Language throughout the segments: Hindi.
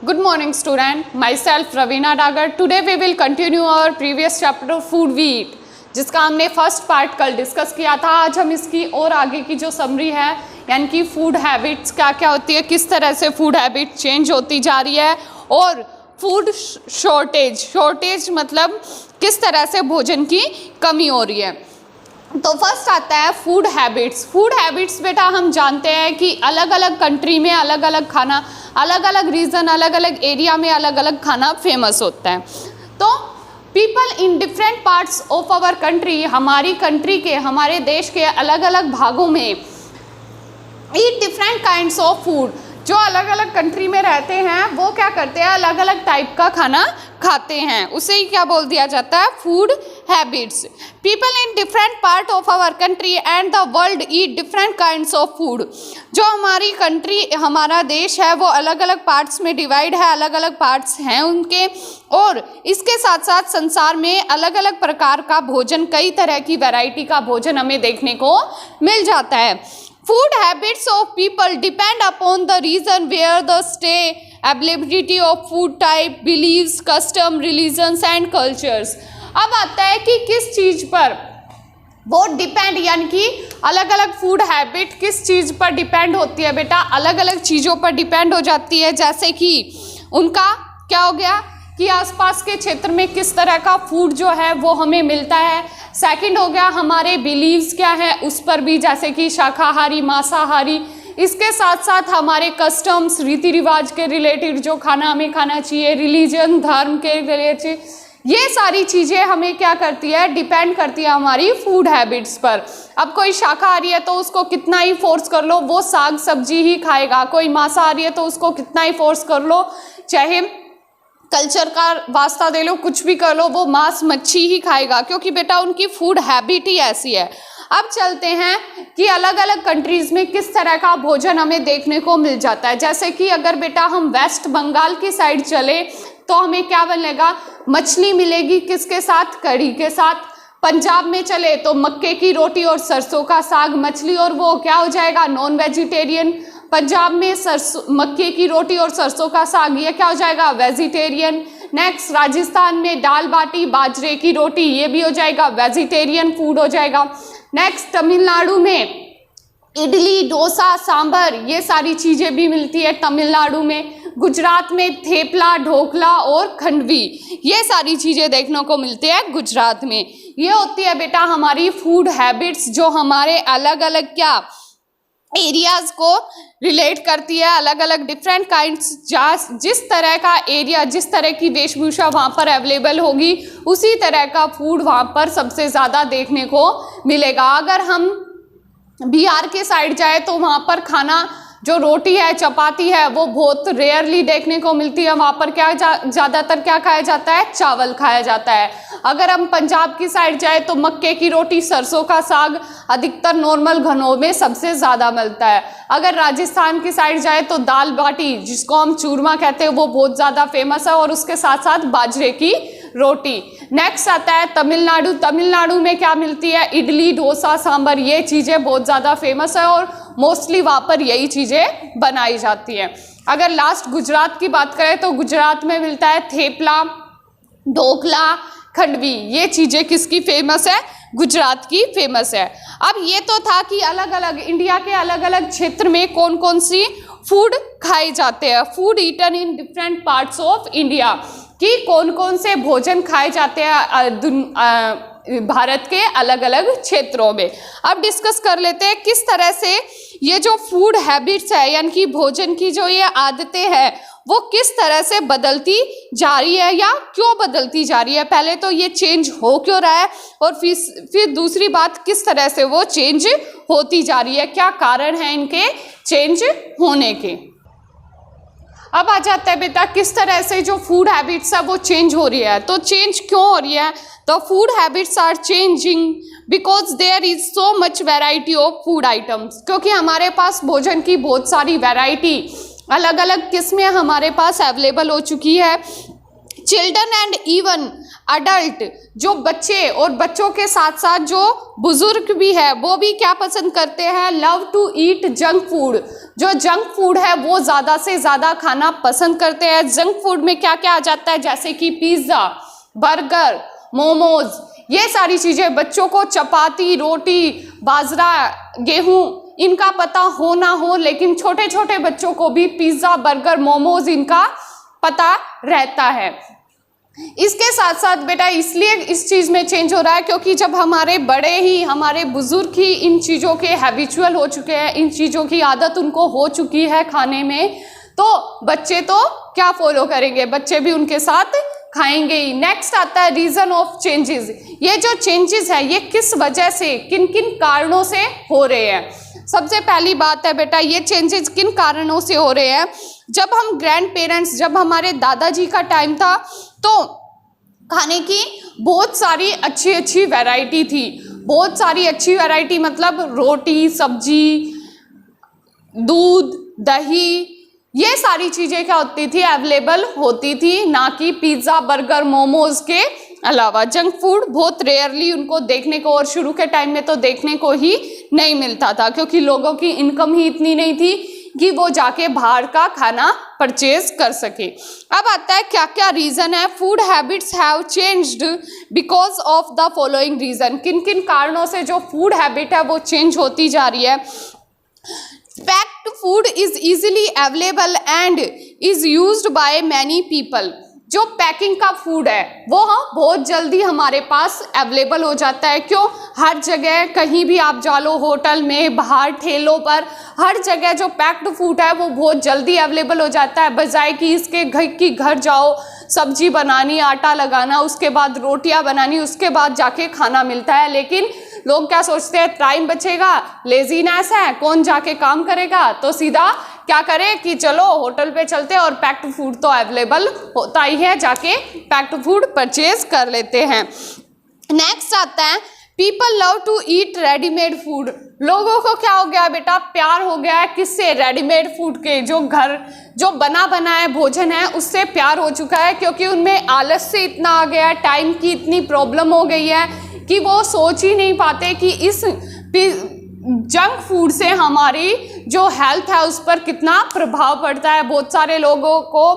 Good morning student, myself Ravina Dagar. Today we will continue our previous chapter food we eat, जिसका हमने फर्स्ट पार्ट कल डिस्कस किया था। आज हम इसकी और आगे की जो समरी है यानी कि फूड हैबिट्स क्या क्या होती है, किस तरह से फूड हैबिट चेंज होती जा रही है और फूड शॉर्टेज मतलब किस तरह से भोजन की कमी हो रही है। तो फर्स्ट आता है फूड हैबिट्स। फूड हैबिट्स बेटा हम जानते हैं कि अलग अलग कंट्री में अलग अलग खाना, अलग अलग रीजन, अलग अलग एरिया में अलग अलग खाना फेमस होता है। तो people in different parts of our country, हमारी कंट्री के, हमारे देश के अलग अलग भागों में eat different kinds of food. जो अलग अलग कंट्री में रहते हैं वो क्या करते हैं, अलग अलग टाइप का खाना खाते हैं, उसे ही क्या बोल दिया जाता है, food habits. People in different part of our country and the world eat different kinds of food. जो हमारी कंट्री, हमारा देश है वो अलग अलग पार्ट्स में डिवाइड है, अलग अलग पार्ट्स हैं उनके, और इसके साथ साथ संसार में अलग अलग प्रकार का भोजन, कई तरह की वैरायटी का भोजन हमें देखने को मिल जाता है। Food habits of people depend upon the region where they stay, availability of food type, beliefs, custom, religions and cultures। अब आता है कि किस चीज़ पर वो डिपेंड, यानी कि अलग अलग फूड हैबिट किस चीज़ पर डिपेंड होती है बेटा, अलग अलग चीज़ों पर डिपेंड हो जाती है। जैसे कि उनका क्या हो गया कि आसपास के क्षेत्र में किस तरह का फूड जो है वो हमें मिलता है। सेकंड हो गया हमारे बिलीव्स क्या है उस पर भी, जैसे कि शाकाहारी, मांसाहारी। इसके साथ साथ हमारे कस्टम्स, रीति रिवाज के रिलेटेड जो खाना हमें खाना चाहिए, रिलीजन, धर्म के रिलेटेड, ये सारी चीज़ें हमें क्या करती है, डिपेंड करती है हमारी फूड हैबिट्स पर। अब कोई शाकाहारी है तो उसको कितना ही फोर्स कर लो वो साग सब्जी ही खाएगा, कोई मांसाहारी है तो उसको कितना ही फोर्स कर लो, चाहे कल्चर का वास्ता दे लो, कुछ भी कर लो, वो मांस मच्छी ही खाएगा, क्योंकि बेटा उनकी फूड हैबिट ही ऐसी है। अब चलते हैं कि अलग अलग कंट्रीज़ में किस तरह का भोजन हमें देखने को मिल जाता है। जैसे कि अगर बेटा हम वेस्ट बंगाल की साइड चले तो हमें क्या मिलेगा, मछली मिलेगी, किसके साथ, कढ़ी के साथ। पंजाब में चले तो मक्के की रोटी और सरसों का साग, मछली, और वो क्या हो जाएगा, नॉन वेजिटेरियन। पंजाब में मक्के की रोटी और सरसों का साग, ये क्या हो जाएगा, वेजिटेरियन। नेक्स्ट राजस्थान में दाल बाटी, बाजरे की रोटी, ये भी हो जाएगा वेजिटेरियन फूड हो जाएगा। नेक्स्ट तमिलनाडु में इडली, डोसा, सांभर, ये सारी चीज़ें भी मिलती है तमिलनाडु में। गुजरात में थेपला, ढोकला और खंडवी, ये सारी चीज़ें देखने को मिलती है गुजरात में। ये होती है बेटा हमारी फूड हैबिट्स जो हमारे अलग अलग क्या एरियाज़ को रिलेट करती है, अलग अलग डिफरेंट काइंड्स। जिस तरह का एरिया, जिस तरह की वेशभूषा वहाँ पर अवेलेबल होगी उसी तरह का फूड वहाँ पर सबसे ज़्यादा देखने को मिलेगा। अगर हम बिहार के साइड जाए तो वहाँ पर खाना जो रोटी है, चपाती है, वो बहुत रेयरली देखने को मिलती है। वहाँ पर क्या ज़्यादातर क्या खाया जाता है, चावल खाया जाता है। अगर हम पंजाब की साइड जाए तो मक्के की रोटी, सरसों का साग अधिकतर नॉर्मल घरों में सबसे ज़्यादा मिलता है। अगर राजस्थान की साइड जाए तो दाल बाटी, जिसको हम चूरमा कहते हैं, वो बहुत ज़्यादा फेमस है, और उसके साथ साथ बाजरे की रोटी। नेक्स्ट आता है तमिलनाडु। तमिलनाडु में क्या मिलती है, इडली, डोसा, सांभर, ये चीज़ें बहुत ज़्यादा फेमस है और मोस्टली वहाँ पर यही चीज़ें बनाई जाती हैं। अगर लास्ट गुजरात की बात करें तो गुजरात में मिलता है थेपला, ढोकला, खंडवी, ये चीज़ें किसकी फेमस है, गुजरात की फेमस है। अब ये तो था कि अलग अलग इंडिया के अलग अलग क्षेत्र में कौन कौन सी फूड खाए जाते हैं, food eaten in different parts of India, कि कौन कौन से भोजन खाए जाते हैं भारत के अलग अलग क्षेत्रों में। अब डिस्कस कर लेते हैं किस तरह से ये जो फूड हैबिट्स है, यानी कि भोजन की जो ये आदतें हैं वो किस तरह से बदलती जा रही है या क्यों बदलती जा रही है। पहले तो ये चेंज हो क्यों रहा है, और फिर दूसरी बात किस तरह से वो चेंज होती जा रही है, क्या कारण है इनके चेंज होने के। अब आ जाता है बेटा किस तरह से जो फूड हैबिट्स है वो चेंज हो रही है। तो चेंज क्यों हो रही है, तो food habits are changing because there is so much variety of food items, क्योंकि हमारे पास भोजन की बहुत सारी वेराइटी, अलग अलग किस्में हमारे पास अवेलेबल हो चुकी है। चिल्ड्रन एंड इवन अडल्ट, जो बच्चे और बच्चों के साथ साथ जो बुजुर्ग भी है वो भी क्या पसंद करते हैं, love to eat junk food. जो जंक फूड है वो ज़्यादा से ज़्यादा खाना पसंद करते हैं। जंक फूड में क्या क्या आ जाता है, जैसे कि पिज़्ज़ा, बर्गर, मोमोज, ये सारी चीज़ें। बच्चों को चपाती, रोटी, बाजरा, गेहूँ इनका पता हो ना हो, लेकिन छोटे छोटे बच्चों को भी पिज़्ज़ा, बर्गर, मोमोज इनका पता रहता है। इसके साथ साथ बेटा इसलिए इस चीज़ में चेंज हो रहा है क्योंकि जब हमारे बड़े ही, हमारे बुजुर्ग ही इन चीज़ों के हैबिचुअल हो चुके हैं, इन चीज़ों की आदत उनको हो चुकी है खाने में, तो बच्चे तो क्या फॉलो करेंगे, बच्चे भी उनके साथ खाएंगे ही। नेक्स्ट आता है रीज़न ऑफ चेंजेस। ये जो चेंजेस है ये किस वजह से, किन किन कारणों से हो रहे हैं। सबसे पहली बात है बेटा, ये चेंजेस किन कारणों से हो रहे हैं। जब हम ग्रैंड पेरेंट्स, जब हमारे दादाजी का टाइम था तो खाने की बहुत सारी अच्छी अच्छी वैरायटी थी। बहुत सारी अच्छी वैरायटी मतलब रोटी, सब्जी, दूध, दही, ये सारी चीज़ें क्या होती थी, अवेलेबल होती थी, ना कि पिज़्ज़ा, बर्गर, मोमोज के अलावा। जंक फूड बहुत रेयरली उनको देखने को, और शुरू के टाइम में तो देखने को ही नहीं मिलता था क्योंकि लोगों की इनकम ही इतनी नहीं थी कि वो जाके बाहर का खाना परचेज कर सके। अब आता है क्या क्या रीज़न है। Food habits have changed because of the following reason. किन किन कारणों से जो फूड हैबिट है वो चेंज होती जा रही है। Packed food is easily available and is used by many people. जो पैकिंग का फूड है वो बहुत जल्दी हमारे पास अवेलेबल हो जाता है। क्यों, हर जगह कहीं भी आप जा लो, होटल में, बाहर ठेलों पर, हर जगह जो पैक्ड फूड है वो बहुत जल्दी अवेलेबल हो जाता है। बजाय कि इसके घर जाओ, सब्जी बनानी, आटा लगाना, उसके बाद रोटियां बनानी, उसके बाद जाके खाना मिलता है। लेकिन लोग क्या सोचते हैं, टाइम बचेगा, लेजीनेस है, कौन जाके काम करेगा, तो सीधा क्या करें कि चलो होटल पे चलते हैं और पैक्ड फूड तो अवेलेबल होता ही है, जाके पैक्ड फूड परचेज कर लेते हैं। नेक्स्ट आता है people love to eat readymade food. लोगों को क्या हो गया बेटा, प्यार हो गया है किससे, रेडीमेड फूड के, जो घर जो बना बनाया भोजन है उससे प्यार हो चुका है। क्योंकि उनमें आलस से इतना आ गया है, टाइम की इतनी प्रॉब्लम हो गई है कि वो सोच ही नहीं पाते कि इस जंक फूड से हमारी जो हेल्थ है उस पर कितना प्रभाव पड़ता है। बहुत सारे लोगों को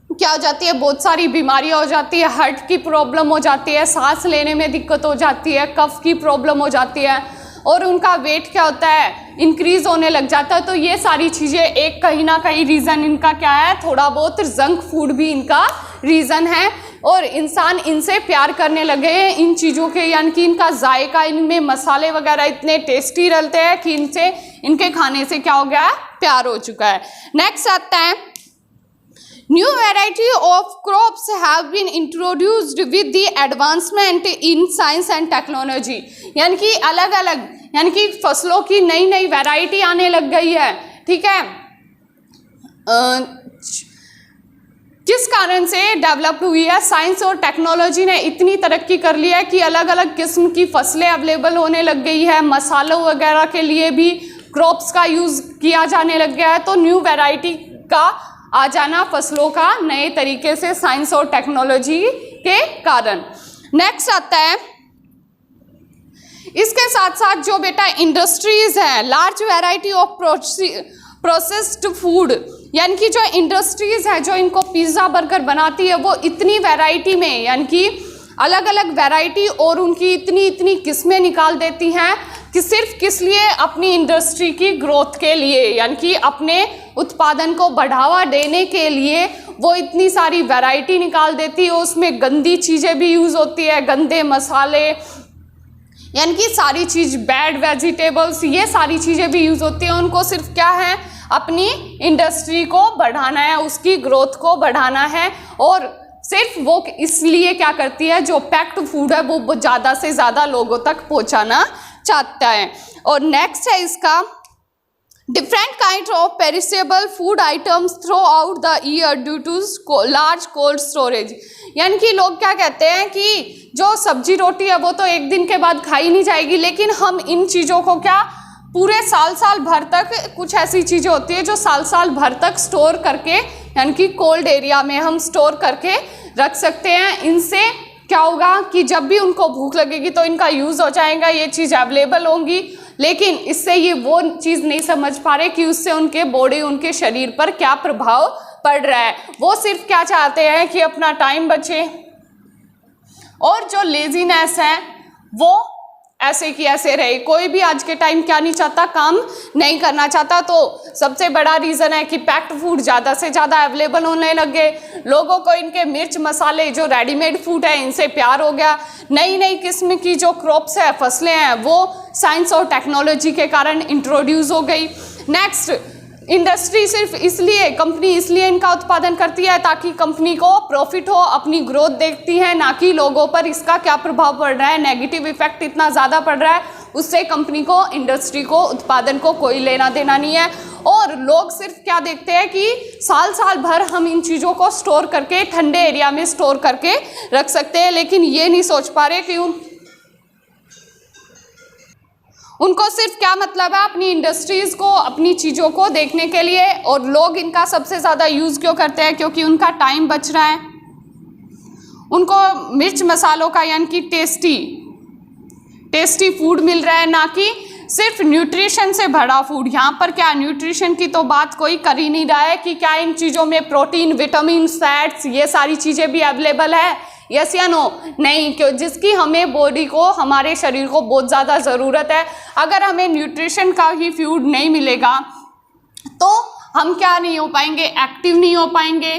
क्या हो जाती है, बहुत सारी बीमारियां हो जाती है, हार्ट की प्रॉब्लम हो जाती है, सांस लेने में दिक्कत हो जाती है, कफ की प्रॉब्लम हो जाती है, और उनका वेट क्या होता है, इंक्रीज होने लग जाता है। तो ये सारी चीज़ें एक कहीं ना कहीं रीज़न इनका क्या है, थोड़ा बहुत जंक फूड भी इनका रीज़न है। और इंसान इनसे प्यार करने लगे हैं, इन चीज़ों के, यानी कि इनका जायका, इनमें मसाले वगैरह इतने टेस्टी रहते हैं कि इनसे, इनके खाने से क्या हो गया है, प्यार हो चुका है। नेक्स्ट आता है new variety of crops have been introduced with the advancement in science and technology. यानी कि अलग अलग, यानी कि फसलों की नई नई वैरायटी आने लग गई है। ठीक है, किस कारण से डेवलप हुई है, साइंस और टेक्नोलॉजी ने इतनी तरक्की कर ली है कि अलग अलग किस्म की फसलें अवेलेबल होने लग गई है। मसालों वगैरह के लिए भी क्रॉप्स का यूज़ किया जाने लग गया है। तो न्यू वैरायटी का आ जाना फसलों का नए तरीके से साइंस और टेक्नोलॉजी के कारण। नेक्स्ट आता है, इसके साथ साथ जो बेटा इंडस्ट्रीज हैं, large variety of processed food, यानी कि जो इंडस्ट्रीज है जो इनको पिज़्ज़ा बर्गर बनाती है वो इतनी वैरायटी में, यानी कि अलग अलग वैरायटी और उनकी इतनी इतनी किस्में निकाल देती हैं कि सिर्फ किस लिए, अपनी इंडस्ट्री की ग्रोथ के लिए, यानी कि अपने उत्पादन को बढ़ावा देने के लिए वो इतनी सारी वैरायटी निकाल देती है। उसमें गंदी चीज़ें भी यूज़ होती है, गंदे मसाले, यानी कि सारी चीज़, बैड वेजिटेबल्स, ये सारी चीज़ें भी यूज़ होती हैं। उनको सिर्फ क्या है, अपनी इंडस्ट्री को बढ़ाना है, उसकी ग्रोथ को बढ़ाना है, और सिर्फ वो इसलिए क्या करती है, जो पैक्ड फूड है वो ज़्यादा से ज़्यादा लोगों तक पहुंचाना चाहता है। और नेक्स्ट है इसका different kind of perishable food items throughout the year due to large cold storage. यानी कि लोग क्या कहते हैं कि जो सब्जी रोटी है वो तो एक दिन के बाद खाई नहीं जाएगी, लेकिन हम इन चीज़ों को क्या पूरे साल भर तक कुछ ऐसी चीज़ें होती है जो साल भर तक स्टोर करके, यानी कि कोल्ड एरिया में हम स्टोर करके रख सकते हैं। इनसे क्या होगा कि जब भी उनको भूख लगेगी तो इनका यूज़ हो जाएगा, ये चीज़ अवेलेबल होंगी। लेकिन इससे ये वो चीज़ नहीं समझ पा रहे कि उससे उनके बॉडी, उनके शरीर पर क्या प्रभाव पड़ रहा है। वो सिर्फ क्या चाहते हैं कि अपना टाइम बचे, और जो लेजीनेस है वो ऐसे की ऐसे रहे। कोई भी आज के टाइम क्या नहीं चाहता, काम नहीं करना चाहता। तो सबसे बड़ा रीज़न है कि पैक्ड फूड ज़्यादा से ज़्यादा अवेलेबल होने लगे। लोगों को इनके मिर्च मसाले, जो रेडीमेड फूड है, इनसे प्यार हो गया। नई नई किस्म की जो क्रॉप्स है, फसलें हैं, वो साइंस और टेक्नोलॉजी के कारण इंट्रोड्यूस हो गई। नेक्स्ट, इंडस्ट्री सिर्फ इसलिए, कंपनी इसलिए इनका उत्पादन करती है ताकि कंपनी को प्रॉफिट हो, अपनी ग्रोथ देखती है, ना कि लोगों पर इसका क्या प्रभाव पड़ रहा है, नेगेटिव इफेक्ट इतना ज़्यादा पड़ रहा है, उससे कंपनी को, इंडस्ट्री को, उत्पादन को कोई लेना देना नहीं है। और लोग सिर्फ क्या देखते हैं कि साल भर हम इन चीज़ों को स्टोर करके ठंडे एरिया में स्टोर करके रख सकते हैं, लेकिन ये नहीं सोच पा रहे कि उनको सिर्फ क्या मतलब है अपनी इंडस्ट्रीज़ को, अपनी चीज़ों को देखने के लिए। और लोग इनका सबसे ज़्यादा यूज़ क्यों करते हैं? क्योंकि उनका टाइम बच रहा है, उनको मिर्च मसालों का यानी कि टेस्टी फूड मिल रहा है, ना कि सिर्फ न्यूट्रिशन से भरा फूड। यहाँ पर क्या न्यूट्रिशन की तो बात कोई कर ही नहीं रहा है कि क्या इन चीज़ों में प्रोटीन, विटामिन, फैट्स, ये सारी चीज़ें भी अवेलेबल है, यस या नो? नहीं, क्यों? जिसकी हमें बॉडी को, हमारे शरीर को बहुत ज़्यादा ज़रूरत है। अगर हमें न्यूट्रिशन का ही फूड नहीं मिलेगा तो हम क्या नहीं हो पाएंगे, एक्टिव नहीं हो पाएंगे,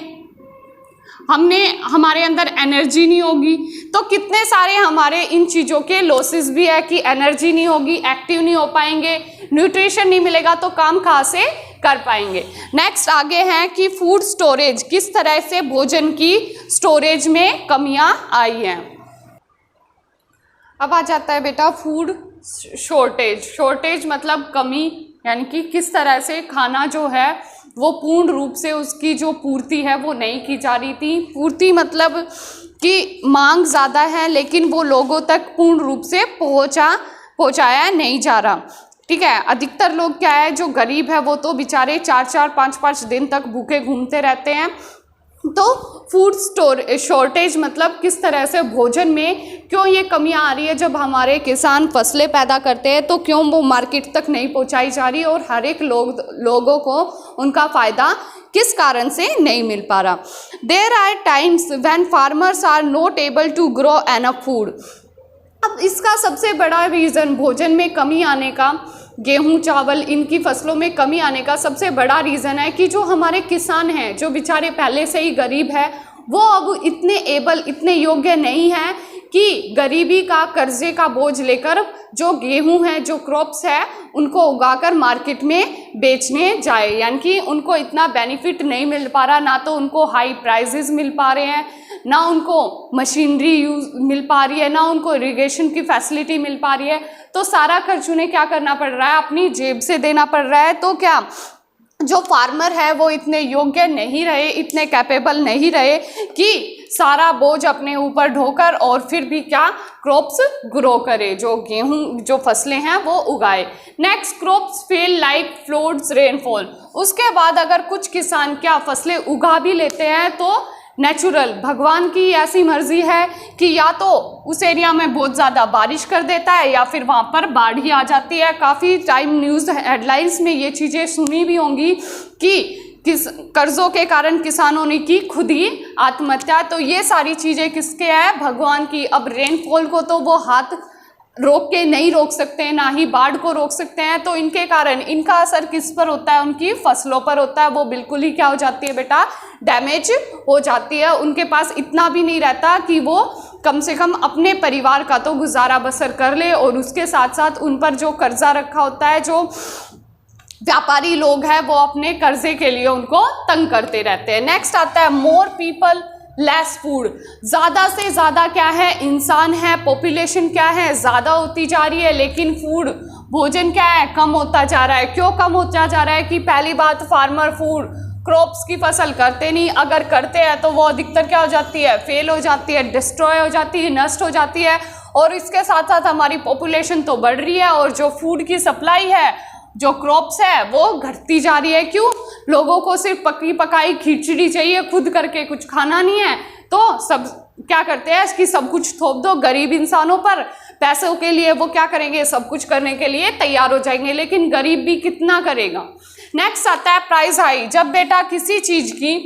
हमारे अंदर एनर्जी नहीं होगी। तो कितने सारे हमारे इन चीज़ों के लॉसेस भी है कि एनर्जी नहीं होगी, एक्टिव नहीं हो पाएंगे, न्यूट्रिशन नहीं मिलेगा तो काम कहाँ से कर पाएंगे। नेक्स्ट आगे हैं कि फूड स्टोरेज, किस तरह से भोजन की स्टोरेज में कमियां आई हैं। अब आ जाता है बेटा फूड शॉर्टेज मतलब कमी, यानी कि किस तरह से खाना जो है वो पूर्ण रूप से उसकी जो पूर्ति है वो नहीं की जा रही थी। पूर्ति मतलब कि मांग ज़्यादा है लेकिन वो लोगों तक पूर्ण रूप से पहुँचाया नहीं जा रहा। ठीक है, अधिकतर लोग क्या है, जो गरीब है वो तो बेचारे 4-4, 5-5 दिन तक भूखे घूमते रहते हैं। तो फूड शॉर्टेज मतलब किस तरह से भोजन में क्यों ये कमियां आ रही है। जब हमारे किसान फसलें पैदा करते हैं तो क्यों वो मार्केट तक नहीं पहुंचाई जा रही, और हर एक लोगों को उनका फ़ायदा किस कारण से नहीं मिल पा रहा। There are times when farmers are not able to grow enough food. अब इसका सबसे बड़ा रीज़न भोजन में कमी आने का, गेहूं, चावल, इनकी फसलों में कमी आने का सबसे बड़ा रीज़न है कि जो हमारे किसान हैं, जो बेचारे पहले से ही गरीब है, वो अब इतने योग्य नहीं है कि गरीबी का, कर्जे का बोझ लेकर जो गेहूं है, जो क्रॉप्स है, उनको उगाकर मार्केट में बेचने जाए। यानी कि उनको इतना बेनिफिट नहीं मिल पा रहा, ना तो उनको हाई प्राइजेस मिल पा रहे हैं, ना उनको मशीनरी यूज मिल पा रही है, ना उनको इरिगेशन की फैसिलिटी मिल पा रही है। तो सारा खर्च उन्हें क्या करना पड़ रहा है, अपनी जेब से देना पड़ रहा है। तो क्या जो फार्मर है वो इतने योग्य नहीं रहे, इतने कैपेबल नहीं रहे कि सारा बोझ अपने ऊपर ढोकर और फिर भी क्या क्रॉप्स ग्रो करे, जो गेहूं, जो फसलें हैं वो उगाए। Next, crops fail like floods, rainfall. उसके बाद अगर कुछ किसान क्या फसलें उगा भी लेते हैं तो नेचुरल, भगवान की ऐसी मर्जी है कि या तो उस एरिया में बहुत ज़्यादा बारिश कर देता है या फिर वहाँ पर बाढ़ ही आ जाती है। काफ़ी टाइम न्यूज़ हेडलाइंस में ये चीज़ें सुनी भी होंगी कि कर्ज़ों के कारण किसानों ने की खुद ही आत्महत्या। तो ये सारी चीज़ें किसके हैं, भगवान की। अब रेनफॉल को तो वो हाथ रोक के नहीं रोक सकते हैं, ना ही बाढ़ को रोक सकते हैं। तो इनके कारण इनका असर किस पर होता है, उनकी फसलों पर होता है। वो बिल्कुल ही क्या हो जाती है बेटा, डैमेज हो जाती है। उनके पास इतना भी नहीं रहता कि वो कम से कम अपने परिवार का तो गुजारा बसर कर ले, और उसके साथ साथ उन पर जो कर्जा रखा होता है, जो व्यापारी लोग हैं, वो अपने कर्जे के लिए उनको तंग करते रहते हैं। नेक्स्ट आता है मोर पीपल लेस फूड। ज़्यादा से ज़्यादा क्या है, इंसान है, पॉपुलेशन क्या है, ज़्यादा होती जा रही है, लेकिन फूड, भोजन क्या है, कम होता जा रहा है। क्यों कम होता जा रहा है कि पहली बात फार्मर क्रॉप्स की फसल करते नहीं, अगर करते हैं तो वो अधिकतर क्या हो जाती है, फेल हो जाती है, डिस्ट्रॉय हो जाती है, नष्ट हो जाती है। और इसके साथ साथ हमारी पॉपुलेशन तो बढ़ रही है और जो फूड की सप्लाई है, जो क्रॉप्स है, वो घटती जा रही है। क्यों? लोगों को सिर्फ पकी पकाई खिचड़ी चाहिए, खुद करके कुछ खाना नहीं है, तो सब क्या करते हैं कि सब कुछ थोप दो गरीब इंसानों पर। पैसों के लिए वो क्या करेंगे, सब कुछ करने के लिए तैयार हो जाएंगे, लेकिन गरीब भी कितना करेगा। नेक्स्ट आता है प्राइस हाई। जब बेटा किसी चीज की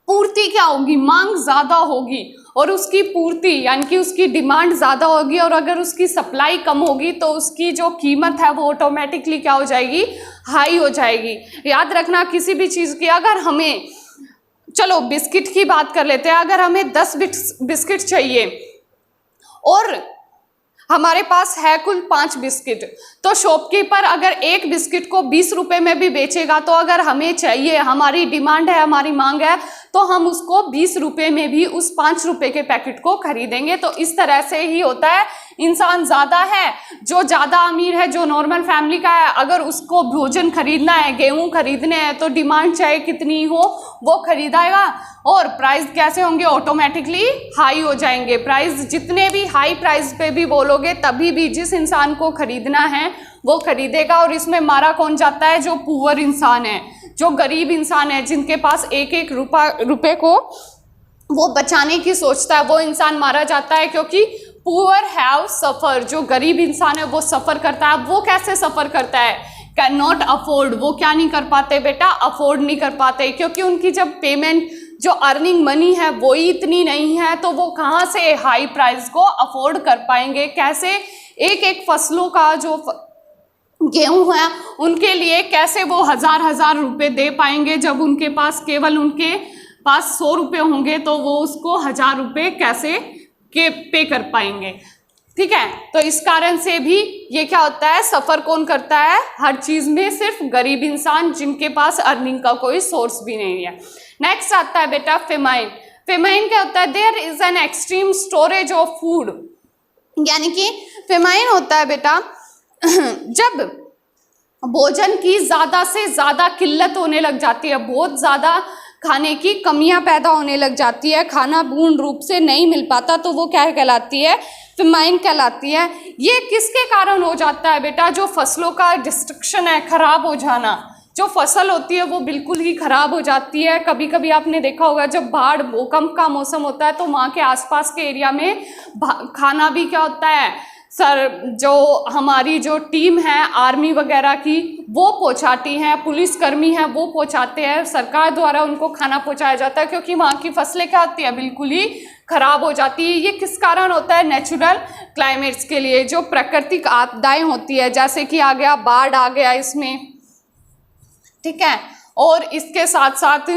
पूर्ति क्या होगी, मांग ज्यादा होगी और उसकी पूर्ति यानी कि उसकी डिमांड ज्यादा होगी, और अगर उसकी सप्लाई कम होगी तो उसकी जो कीमत है वो ऑटोमेटिकली क्या हो जाएगी, हाई हो जाएगी। याद रखना किसी भी चीज की, अगर हमें, चलो बिस्किट की बात कर लेते हैं, अगर हमें 10 बिस्किट चाहिए और हमारे पास है कुल 5 बिस्किट, तो शॉपकीपर अगर एक बिस्किट को 20 रुपए में भी बेचेगा, तो अगर हमें चाहिए, हमारी डिमांड है, हमारी मांग है, तो हम उसको 20 रुपए में भी उस 5 रुपए के पैकेट को खरीदेंगे। तो इस तरह से ही होता है। इंसान ज्यादा है, जो ज्यादा अमीर है, जो नॉर्मल फैमिली का है, अगर उसको भोजन खरीदना है, गेहूं खरीदने हैं, तो डिमांड चाहे कितनी हो वो खरीदेगा, और प्राइस कैसे होंगे, ऑटोमेटिकली हाई हो जाएंगे। प्राइस जितने भी हाई प्राइस पे भी बोलोगे, तभी भी जिस इंसान को खरीदना है वो खरीदेगा। और इसमें मारा कौन जाता है, जो पुअर इंसान है, जो गरीब इंसान है, जिनके पास एक एक रुपए को वो बचाने की सोचता है, वो इंसान मारा जाता है। क्योंकि पुअर हैव सफर, जो गरीब इंसान है वो सफर करता है। वो कैसे सफर करता है, कैन नॉट अफोर्ड, वो क्या नहीं कर पाते बेटा, अफोर्ड नहीं कर पाते, क्योंकि उनकी जब पेमेंट, जो अर्निंग मनी है वो ही इतनी नहीं है, तो वो कहाँ से हाई प्राइस को अफोर्ड कर पाएंगे। कैसे एक एक फसलों का जो गेहूं है उनके लिए कैसे वो हजार रुपए दे पाएंगे, जब उनके पास केवल उनके पास 100 रुपये होंगे, तो वो उसको 1000 रुपये कैसे के पे कर पाएंगे। ठीक है, तो इस कारण से भी ये क्या होता है, सफर कौन करता है हर चीज में, सिर्फ गरीब इंसान, जिनके पास अर्निंग का कोई सोर्स भी नहीं है। नेक्स्ट आता है बेटा फेमाइन। फेमाइन क्या होता है, there is an extreme storage of food, यानी कि फेमाइन होता है बेटा जब भोजन की ज्यादा से ज्यादा किल्लत होने लग जाती है, बहुत ज्यादा खाने की कमियां पैदा होने लग जाती है, खाना पूर्ण रूप से नहीं मिल पाता, तो वो क्या कहलाती है, फेमाइन कहलाती है। ये किसके कारण हो जाता है बेटा, जो फसलों का डिस्ट्रक्शन है, खराब हो जाना, जो फसल होती है वो बिल्कुल ही खराब हो जाती है। कभी कभी आपने देखा होगा जब बाढ़ भूकंप का मौसम होता है, तो वहाँ के आसपास के एरिया में खाना भी क्या होता है, सर जो हमारी जो टीम है आर्मी वगैरह की वो पहुंचाती हैं, पुलिसकर्मी हैं वो पहुंचाते हैं, सरकार द्वारा उनको खाना पहुंचाया जाता है, क्योंकि वहाँ की फसलें क्या होती है, बिल्कुल ही खराब हो जाती है। ये किस कारण होता है, नेचुरल क्लाइमेट्स के लिए, जो प्राकृतिक आपदाएं होती है, जैसे कि आ गया बाढ़ आ गया इसमें, ठीक है, और इसके साथ साथ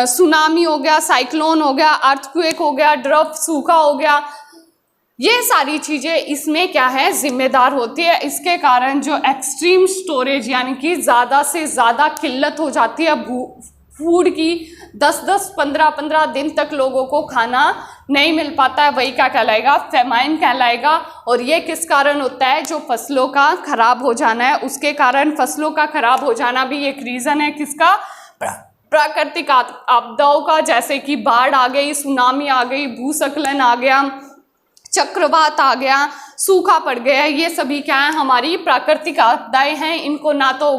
सुनामी हो गया, साइक्लोन हो गया, अर्थक्वेक हो गया, ड्रफ सूखा हो गया, ये सारी चीजें इसमें क्या है, जिम्मेदार होती है। इसके कारण जो एक्सट्रीम स्टोरेज यानी कि ज्यादा से ज्यादा किल्लत हो जाती है फूड की, 10-10, 15-15 दिन तक लोगों को खाना नहीं मिल पाता है, वही क्या कहलाएगा, फेमाइन कहलाएगा। और ये किस कारण होता है, जो फसलों का खराब हो जाना है, उसके कारण फसलों का खराब हो जाना भी एक रीजन है किसका, प्राकृतिक आपदाओं का, जैसे कि बाढ़ आ गई, सुनामी आ गई, भूस्खलन आ गया, चक्रवात आ गया, सूखा पड़ गया, ये सभी क्या है, हमारी प्राकृतिक आपदाएं हैं। इनको ना तो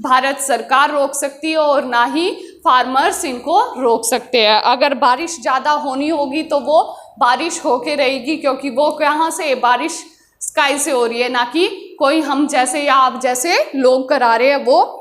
भारत सरकार रोक सकती है और ना ही फार्मर्स इनको रोक सकते हैं। अगर बारिश ज़्यादा होनी होगी तो वो बारिश होके रहेगी, क्योंकि वो कहाँ से, बारिश स्काई से हो रही है, ना कि कोई हम जैसे या आप जैसे लोग करा रहे हैं, वो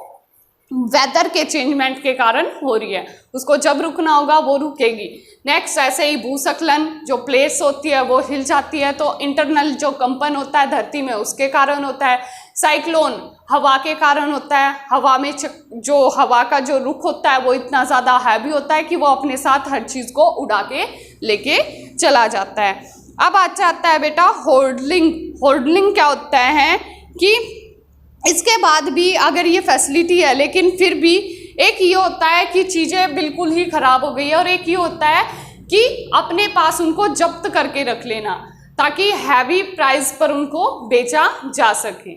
वेदर के चेंजमेंट के कारण हो रही है। उसको जब रुकना होगा वो रुकेगी। नेक्स्ट, ऐसे ही भूस्खलन, जो प्लेट्स होती है वो हिल जाती है, तो इंटरनल जो कंपन होता है धरती में उसके कारण होता है। साइक्लोन हवा के कारण होता है, हवा में जो हवा का जो रुख होता है वो इतना ज़्यादा हैवी होता है कि वो अपने साथ हर चीज़ को उड़ा के लेके चला जाता है। अब आ जाता है बेटा होल्डलिंग। होल्डलिंग क्या होता है कि इसके बाद भी अगर ये फैसिलिटी है, लेकिन फिर भी एक ये होता है कि चीज़ें बिल्कुल ही ख़राब हो गई है, और एक ये होता है कि अपने पास उनको जब्त करके रख लेना, ताकि हैवी प्राइस पर उनको बेचा जा सके।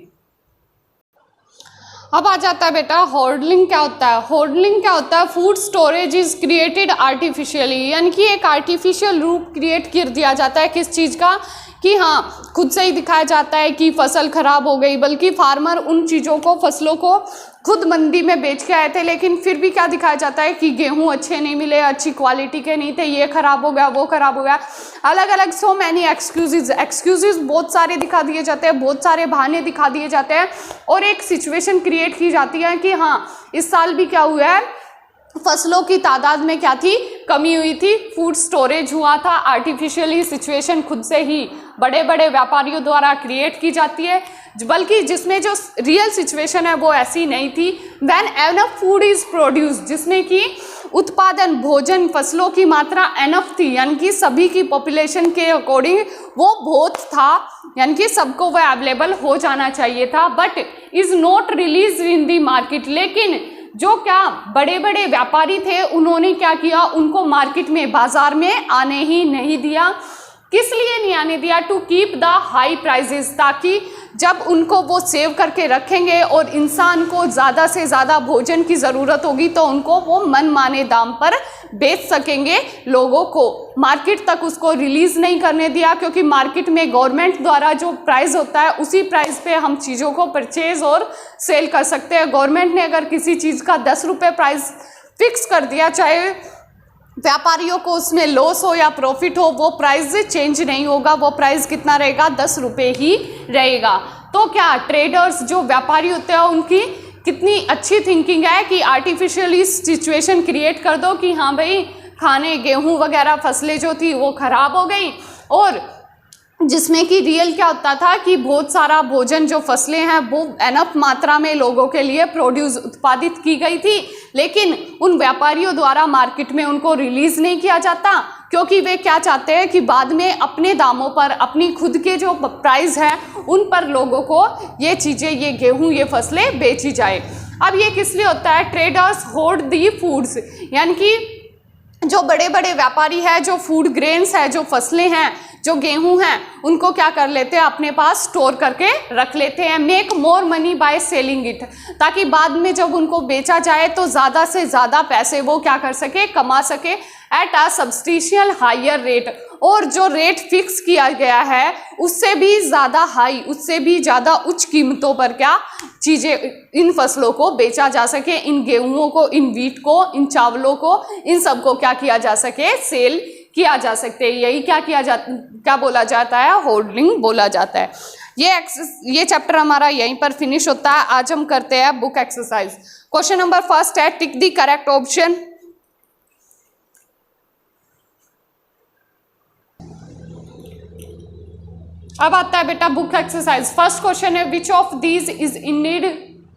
अब आ जाता है बेटा होर्डलिंग क्या होता है। होर्डलिंग क्या होता है? Food storage is created artificially, यानी कि एक आर्टिफिशियल रूप क्रिएट कर दिया जाता है किस चीज़ का, कि हाँ खुद से ही दिखाया जाता है कि फसल खराब हो गई, बल्कि फार्मर उन चीज़ों को, फसलों को खुद मंडी में बेच के आए थे, लेकिन फिर भी क्या दिखाया जाता है कि गेहूं अच्छे नहीं मिले, अच्छी क्वालिटी के नहीं थे, ये खराब हो गया, वो खराब हो गया, अलग अलग सो मैनी एक्सक्यूजेज बहुत सारे दिखा दिए जाते हैं, बहुत सारे बहाने दिखा दिए जाते हैं, और एक सिचुएशन क्रिएट की जाती है कि हाँ इस साल भी क्या हुआ है, फसलों की तादाद में क्या थी, कमी हुई थी, फूड स्टोरेज हुआ था, आर्टिफिशियली सिचुएशन खुद से ही बड़े बड़े व्यापारियों द्वारा क्रिएट की जाती है, बल्कि जिसमें जो रियल सिचुएशन है वो ऐसी नहीं थी। When enough food is produce, जिसमें कि उत्पादन, भोजन, फसलों की मात्रा एनफ थी, यानी कि सभी की पॉपुलेशन के अकॉर्डिंग वो बहुत था, यानी कि सबको वो अवेलेबल हो जाना चाहिए था, but is not release in the market, लेकिन जो क्या बड़े बड़े व्यापारी थे उन्होंने क्या किया, उनको मार्केट में, बाजार में आने ही नहीं दिया। किस लिए नहीं आने दिया? To keep the high prices, ताकि जब उनको वो सेव करके रखेंगे और इंसान को ज़्यादा से ज़्यादा भोजन की ज़रूरत होगी तो उनको वो मनमाने दाम पर बेच सकेंगे लोगों को। मार्केट तक उसको रिलीज़ नहीं करने दिया, क्योंकि मार्केट में गवर्नमेंट द्वारा जो प्राइस होता है उसी प्राइस पे हम चीज़ों को परचेज और सेल कर सकते हैं। गवर्नमेंट ने अगर किसी चीज़ का 10 रुपये प्राइस फिक्स कर दिया, चाहे व्यापारियों को उसमें लॉस हो या प्रॉफिट हो, वो प्राइस चेंज नहीं होगा, वो प्राइस कितना रहेगा, 10 रुपये ही रहेगा। तो क्या ट्रेडर्स, जो व्यापारी होते हैं, उनकी कितनी अच्छी थिंकिंग है कि आर्टिफिशियली सिचुएशन क्रिएट कर दो कि हाँ भाई खाने, गेहूं वगैरह फसलें जो थी वो खराब हो गई, और जिसमें कि रियल क्या होता था कि बहुत सारा भोजन, जो फसलें हैं वो एनफ मात्रा में लोगों के लिए उत्पादित की गई थी, लेकिन उन व्यापारियों द्वारा मार्केट में उनको रिलीज नहीं किया जाता, क्योंकि वे क्या चाहते हैं कि बाद में अपने दामों पर, अपनी खुद के जो प्राइस है उन पर लोगों को ये चीज़ें, ये गेहूं, ये फसलें बेची जाए। अब ये किस लिए होता है? ट्रेडर्स होल्ड दी फूड्स, यानी कि जो बड़े बड़े व्यापारी है, जो फूड ग्रेन्स है, जो फसलें हैं, जो गेहूं हैं, उनको क्या कर लेते हैं, अपने पास स्टोर करके रख लेते हैं। Make more money by selling it, ताकि बाद में जब उनको बेचा जाए तो ज़्यादा से ज़्यादा पैसे वो क्या कर सके, कमा सके, at a substantial higher rate, और जो रेट फिक्स किया गया है उससे भी ज़्यादा हाई, उससे भी ज़्यादा उच्च कीमतों पर क्या चीज़ें, इन फसलों को बेचा जा सके, इन गेहूँों को, इन वीट को, इन चावलों को, इन सबको क्या किया जा सके, सेल किया जा सकते हैं। यही क्या बोला जाता है, होल्डिंग बोला जाता है। ये चैप्टर हमारा यहीं पर फिनिश होता है। आज हम करते हैं book exercise. Question number first है, टिक द करेक्ट ऑप्शन। अब आता है बेटा बुक एक्सरसाइज। फर्स्ट क्वेश्चन है, which of these is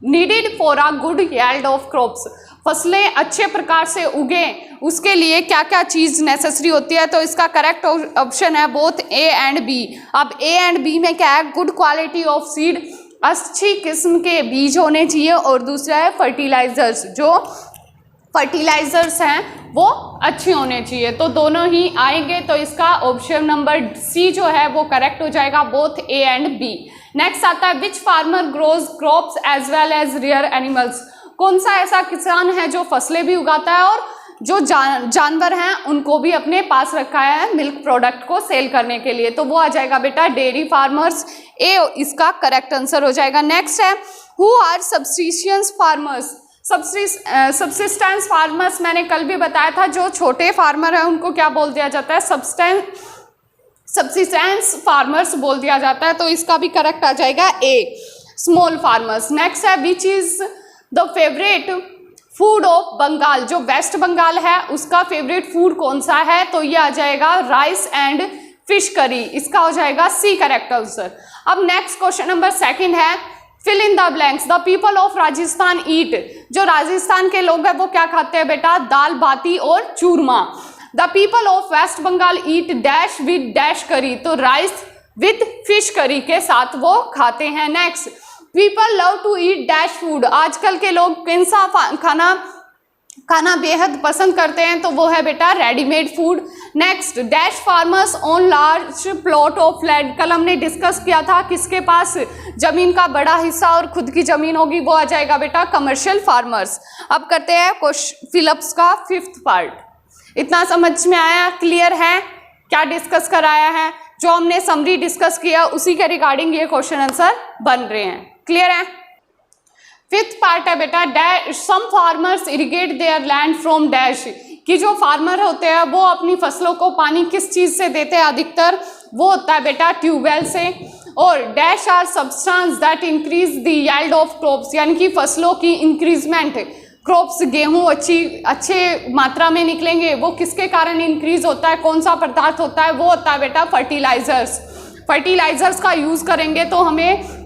needed for a good yield of crops. फसलें अच्छे प्रकार से उगे उसके लिए क्या क्या चीज़ नेसेसरी होती है? तो इसका करेक्ट ऑप्शन है बोथ ए एंड बी। अब ए एंड बी में क्या है? गुड क्वालिटी ऑफ सीड, अच्छी किस्म के बीज होने चाहिए, और दूसरा है फर्टिलाइजर्स, जो फर्टिलाइजर्स हैं वो अच्छे होने चाहिए। तो दोनों ही आएंगे, तो इसका ऑप्शन नंबर सी जो है वो करेक्ट हो जाएगा, both A and B. Next आता है, which farmer grows crops as well as rear animals. कौन सा ऐसा किसान है जो फसलें भी उगाता है और जो जानवर हैं उनको भी अपने पास रखा है मिल्क प्रोडक्ट को सेल करने के लिए? तो वो आ जाएगा बेटा डेयरी फार्मर्स, ए इसका करेक्ट आंसर हो जाएगा। नेक्स्ट है, who are subsistence farmers. Subsistence farmers मैंने कल भी बताया था, जो छोटे फार्मर हैं उनको क्या बोल दिया जाता है? सब्सिस्टेंस फार्मर्स बोल दिया जाता है। तो इसका भी करेक्ट आ जाएगा ए, स्मॉल फार्मर्स। नेक्स्ट है, which is the favourite food of Bengal. जो वेस्ट बंगाल है उसका फेवरेट फूड कौन सा है? तो ये आ जाएगा राइस एंड फिश करी, इसका हो जाएगा सी करेक्ट आंसर। अब नेक्स्ट क्वेश्चन नंबर सेकंड है, fill in the blanks. The people of Rajasthan eat. जो राजस्थान के लोग हैं वो क्या खाते हैं बेटा? दाल बाटी और churma. The people of West Bengal eat dash with dash curry. तो राइस विद फिश करी के साथ वो खाते हैं। Next, people love to eat dash food. आजकल के लोग कौन सा खाना बेहद पसंद करते हैं? तो वो है बेटा readymade food. Next, dash farmers on large plot of land. कल हमने डिस्कस किया था किसके पास जमीन का बड़ा हिस्सा और खुद की जमीन होगी, वो आ जाएगा बेटा कमर्शियल फार्मर्स। अब करते हैं फिलअप्स का 5th पार्ट। इतना समझ में आया, क्लियर है क्या डिस्कस कराया है? जो हमने समरी डिस्कस किया उसी के रिगार्डिंग ये क्वेश्चन आंसर बन रहे हैं, क्लियर है? 5th पार्ट है बेटा, dash some farmers irrigate their land from dash, कि जो फार्मर होते हैं वो अपनी फसलों को पानी किस चीज से देते हैं अधिकतर, वो होता है बेटा ट्यूबवेल से। और dash are substance that increase the yield of crops, यानी कि फसलों की इंक्रीजमेंट, क्रॉप्स गेहूं अच्छे मात्रा में निकलेंगे, वो किसके कारण इंक्रीज होता है, कौन सा पदार्थ होता है, वो होता है बेटा फर्टिलाइजर्स। फर्टिलाइजर्स का यूज करेंगे तो हमें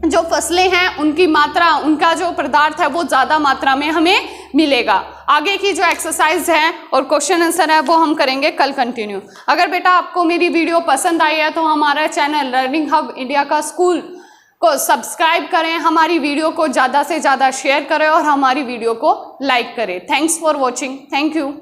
जो फसलें हैं उनकी मात्रा, उनका जो पदार्थ है वो ज़्यादा मात्रा में हमें मिलेगा। आगे की जो एक्सरसाइज है और क्वेश्चन आंसर है वो हम करेंगे कल कंटिन्यू। अगर बेटा आपको मेरी वीडियो पसंद आई है तो हमारा चैनल लर्निंग हब इंडिया का स्कूल को सब्सक्राइब करें, हमारी वीडियो को ज़्यादा से ज़्यादा शेयर करें और हमारी वीडियो को लाइक करें। Thanks for watching, thank you.